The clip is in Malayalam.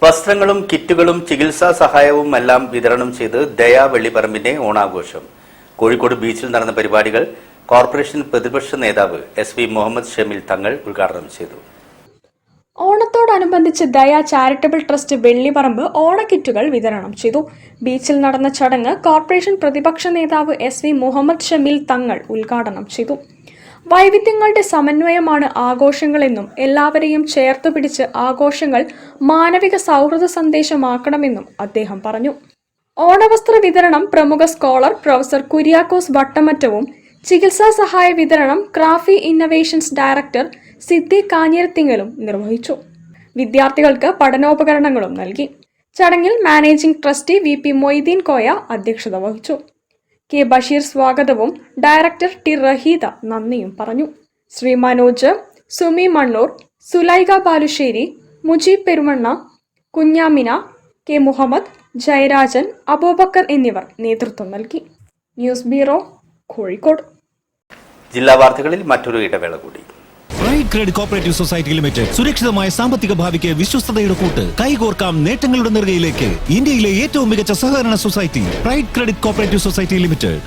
വസ്ത്രങ്ങളും കിറ്റുകളും ചികിത്സാ സഹായവും എല്ലാം വിതരണം ചെയ്ത് ദയാ വെള്ളിപ്പറമ്പിന്റെ ഓണാഘോഷം. കോഴിക്കോട് ബീച്ചിൽ നടന്ന പരിപാടികൾ കോർപ്പറേഷൻ പ്രതിപക്ഷ നേതാവ് എസ്.വി. മുഹമ്മദ് ഷമീൽ തങ്ങൾ ഉദ്ഘാടനം ചെയ്തു. ഓണത്തോടനുബന്ധിച്ച് ദയ ചാരിറ്റബിൾ ട്രസ്റ്റ് വെള്ളിപ്പറമ്പ് ഓണക്കിറ്റുകൾ വിതരണം ചെയ്തു. ബീച്ചിൽ നടന്ന ചടങ്ങ് കോർപ്പറേഷൻ പ്രതിപക്ഷ നേതാവ് എസ്.വി. മുഹമ്മദ് ഷമീൽ തങ്ങൾ ഉദ്ഘാടനം ചെയ്തു. വൈവിധ്യങ്ങളുടെ സമന്വയമാണ് ആഘോഷങ്ങളെന്നും എല്ലാവരെയും ചേർത്തു പിടിച്ച് ആഘോഷങ്ങൾ മാനവിക സൗഹൃദ സന്ദേശമാക്കണമെന്നും അദ്ദേഹം പറഞ്ഞു. ഓണവസ്ത്ര വിതരണം പ്രമുഖ സ്കോളർ പ്രൊഫസർ കുര്യാക്കോസ് വട്ടമറ്റവും ചികിത്സാ സഹായ വിതരണം ക്രാഫി ഇന്നവേഷൻസ് ഡയറക്ടർ സിദ്ധി കാഞ്ഞിരത്തിങ്ങലും നിർവഹിച്ചു. വിദ്യാർത്ഥികൾക്ക് പഠനോപകരണങ്ങളും നൽകി. ചടങ്ങിൽ managing trustee VP. Moideen Koya അധ്യക്ഷത വഹിച്ചു. കെ. ബഷീർ സ്വാഗതവും ഡയറക്ടർ ടി. റഹീദ നന്ദിയും പറഞ്ഞു. ശ്രീ മനോജ്, സുമി മണ്ണൂർ, സുലൈഖ ബാലുശ്ശേരി, മുജീബ് പെരുമണ്ണ, കുഞ്ഞാമിന, കെ. മുഹമ്മദ്, ജയരാജൻ, അബൂബക്കർ എന്നിവർ നേതൃത്വം നൽകി. News bureau, Kozhikode. ജില്ലാ വാർത്തകളിൽ മറ്റൊരു ഇടവേള കൂടി. Pride credit cooperative society limited സുരക്ഷിതമായ സാമ്പത്തിക ഭാവിക്ക് വിശ്വസ്തയുടെ കൂട്ട്. കൈകോർക്കാം നേട്ടങ്ങളുടെ നെറുകയിലേക്ക്. ഇന്ത്യയിലെ ഏറ്റവും മികച്ച സഹകരണ society pride credit cooperative society limited.